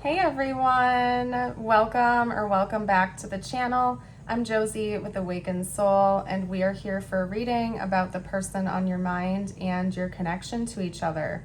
Hey everyone, welcome back to the channel. I'm Josie with Awakened Soul, and we are here for a reading about the person on your mind and your connection to each other.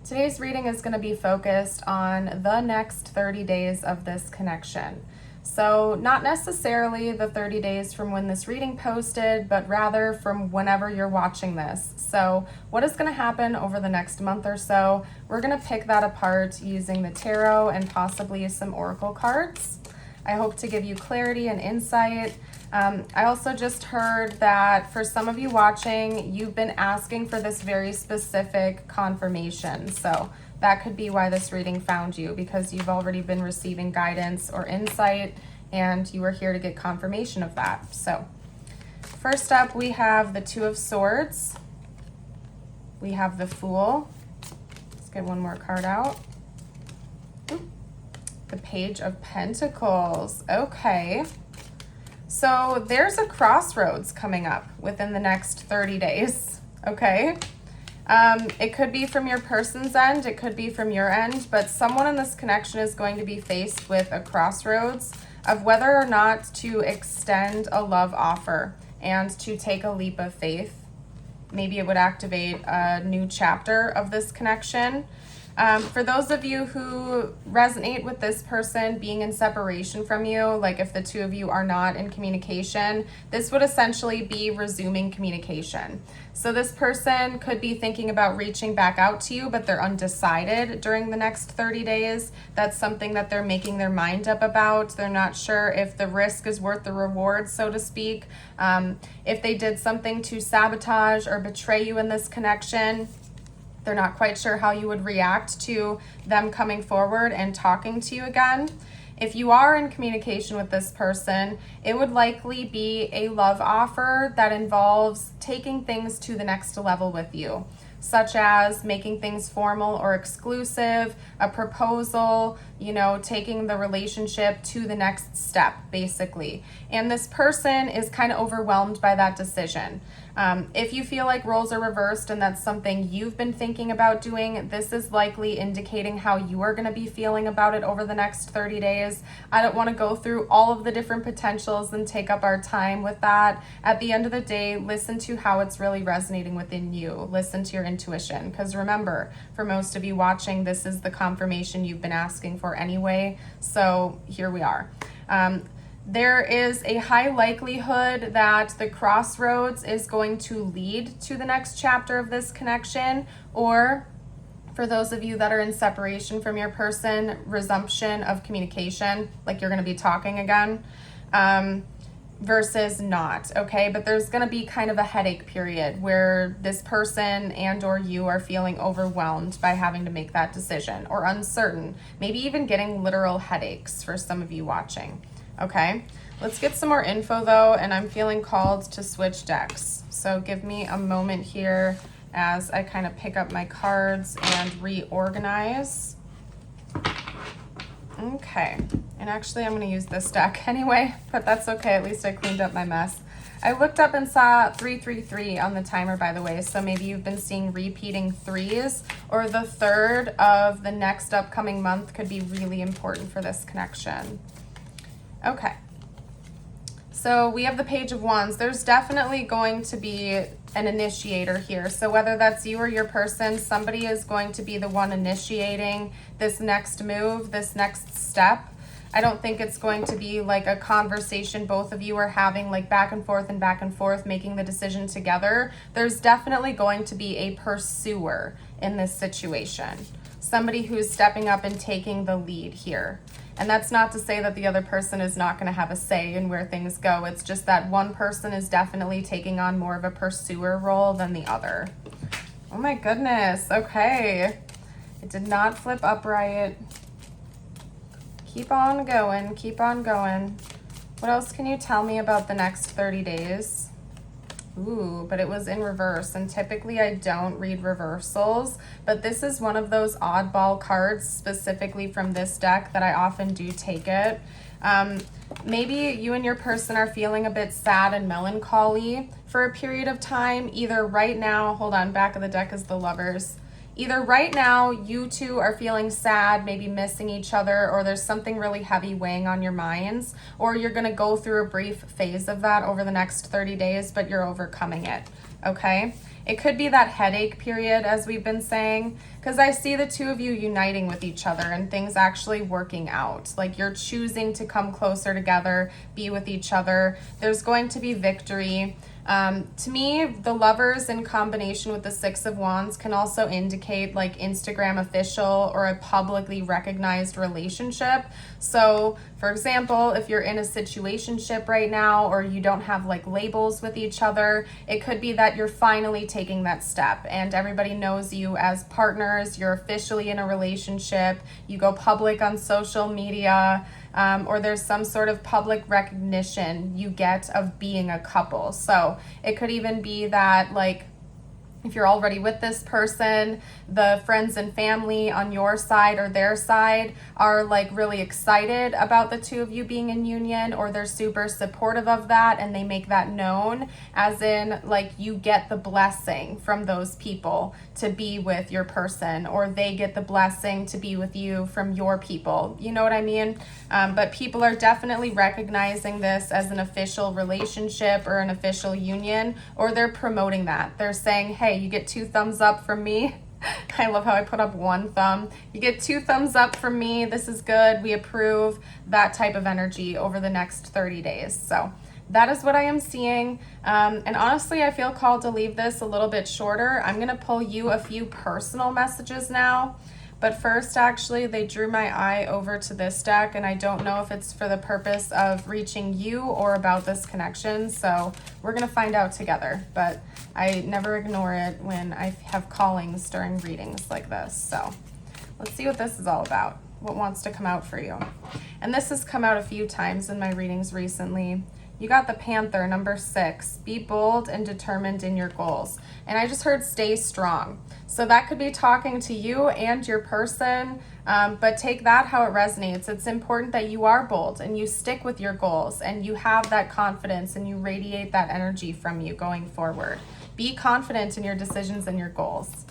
Today's reading is going to be focused on the next 30 days of this connection. So not necessarily the 30 days from when this reading posted, but rather from whenever you're watching this. So what is going to happen over the next month or so? We're going to pick that apart using the tarot and possibly some oracle cards. I hope to give you clarity and insight. I also just heard that for some of you watching, you've been asking for this very specific confirmation. So that could be why this reading found you, because you've already been receiving guidance or insight and you are here to get confirmation of that. So first up, we have the Two of Swords. We have the Fool. Let's get one more card out. The Page of Pentacles. Okay. So there's a crossroads coming up within the next 30 days. Okay. It could be from your person's end, it could be from your end, but someone in this connection is going to be faced with a crossroads of whether or not to extend a love offer and to take a leap of faith. Maybe it would activate a new chapter of this connection. For those of you who resonate with this person being in separation from you, like if the two of you are not in communication, this would essentially be resuming communication. So this person could be thinking about reaching back out to you, but they're undecided during the next 30 days. That's something that they're making their mind up about. They're not sure if the risk is worth the reward, so to speak. If they did something to sabotage or betray you in this connection, they're not quite sure how you would react to them coming forward and talking to you again. If you are in communication with this person, it would likely be a love offer that involves taking things to the next level with you, such as making things formal or exclusive, a proposal, taking the relationship to the next step, basically. And this person is kind of overwhelmed by that decision. If you feel like roles are reversed and that's something you've been thinking about doing, this is likely indicating how you are going to be feeling about it over the next 30 days. I don't want to go through all of the different potentials and take up our time with that. At the end of the day, listen to how it's really resonating within you. Listen to your intuition, because remember, for most of you watching, this is the confirmation you've been asking for anyway. So here we are. There is a high likelihood that the crossroads is going to lead to the next chapter of this connection, or for those of you that are in separation from your person, resumption of communication, like you're going to be talking again, versus not, okay? But there's going to be kind of a headache period where this person and or you are feeling overwhelmed by having to make that decision, or uncertain, maybe even getting literal headaches for some of you watching. Okay, let's get some more info though, and I'm feeling called to switch decks. So give me a moment here as I kind of pick up my cards and reorganize. Okay, and actually I'm going to use this deck anyway, but that's okay. At least I cleaned up my mess. I looked up and saw 333 on the timer, by the way, so maybe you've been seeing repeating threes, or the third of the next upcoming month could be really important for this connection. Okay, so we have the Page of Wands. There's definitely going to be an initiator here. So whether that's you or your person, somebody is going to be the one initiating this next move, this next step. I don't think it's going to be like a conversation both of you are having, like back and forth, making the decision together. There's definitely going to be a pursuer in this situation. Somebody who's stepping up and taking the lead here. And that's not to say that the other person is not going to have a say in where things go. It's just that one person is definitely taking on more of a pursuer role than the other. Oh my goodness. Okay. It did not flip upright. Keep on going. Keep on going. What else can you tell me about the next 30 days? Ooh, but it was in reverse, and typically I don't read reversals, but this is one of those oddball cards specifically from this deck that I often do take it. Maybe you and your person are feeling a bit sad and melancholy for a period of time, either right now, hold on, back of the deck is the Lovers, Either right now you two are feeling sad, maybe missing each other, or there's something really heavy weighing on your minds, or you're going to go through a brief phase of that over the next 30 days, but you're overcoming it, okay? It could be that headache period, as we've been saying, because I see the two of you uniting with each other and things actually working out. Like you're choosing to come closer together, be with each other. There's going to be victory. To me, the Lovers in combination with the Six of Wands can also indicate like Instagram official or a publicly recognized relationship. So, for example, if you're in a situationship right now or you don't have like labels with each other, it could be that you're finally taking that step and everybody knows you as partners, you're officially in a relationship, you go public on social media, or there's some sort of public recognition you get of being a couple. So it could even be that like if you're already with this person, the friends and family on your side or their side are like really excited about the two of you being in union, or they're super supportive of that and they make that known, as in like you get the blessing from those people to be with your person, or they get the blessing to be with you from your people. You know what I mean? But people are definitely recognizing this as an official relationship or an official union, or they're promoting that. They're saying, hey, you get 2 thumbs up from me. I love how I put up 1 thumb. You get 2 thumbs up from me. This is good. We approve. That type of energy over the next 30 days. So that is what I am seeing. And honestly, I feel called to leave this a little bit shorter. I'm going to pull you a few personal messages now. But first, actually, they drew my eye over to this deck, and I don't know if it's for the purpose of reaching you or about this connection. So we're going to find out together. But I never ignore it when I have callings during readings like this. So let's see what this is all about. What wants to come out for you? And this has come out a few times in my readings recently. You got the Panther, number 6. Be bold and determined in your goals. And I just heard stay strong. So that could be talking to you and your person, but take that how it resonates. It's important that you are bold and you stick with your goals and you have that confidence and you radiate that energy from you going forward. Be confident in your decisions and your goals.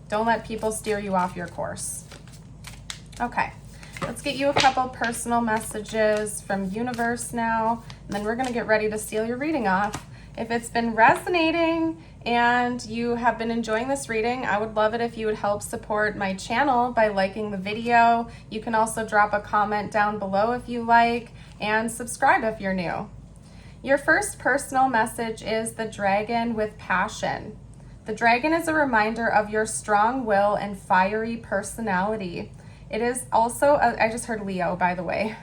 Don't let people steer you off your course. Okay. Let's get you a couple personal messages from universe now, and then we're going to get ready to seal your reading off. If it's been resonating and you have been enjoying this reading, I would love it if you would help support my channel by liking the video. You can also drop a comment down below if you like, and subscribe if you're new. Your first personal message is the Dragon with Passion. The dragon is a reminder of your strong will and fiery personality. It is also, I just heard Leo, by the way.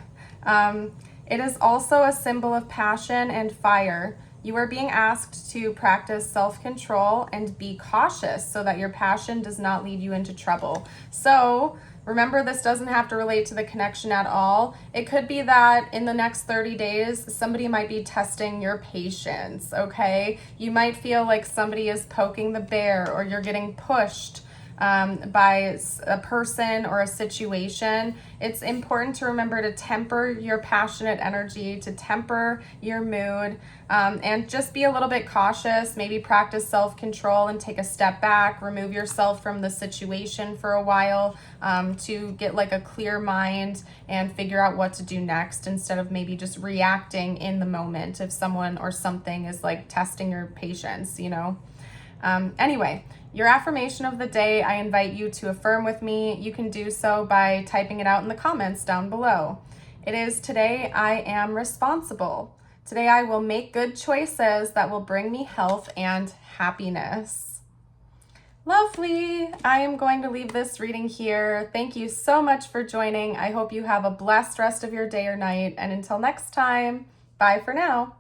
It is also a symbol of passion and fire. You are being asked to practice self-control and be cautious so that your passion does not lead you into trouble. So remember, this doesn't have to relate to the connection at all. It could be that in the next 30 days, somebody might be testing your patience, okay? You might feel like somebody is poking the bear, or you're getting pushed by a person or a situation. It's important to remember to temper your passionate energy, to temper your mood, and just be a little bit cautious. Maybe practice self-control and take a step back, remove yourself from the situation for a while, to get like a clear mind and figure out what to do next, instead of maybe just reacting in the moment if someone or something is like testing your patience, you know? Anyway, your affirmation of the day, I invite you to affirm with me. You can do so by typing it out in the comments down below. It is, today I am responsible. Today I will make good choices that will bring me health and happiness. Lovely. I am going to leave this reading here. Thank you so much for joining. I hope you have a blessed rest of your day or night. And until next time, bye for now.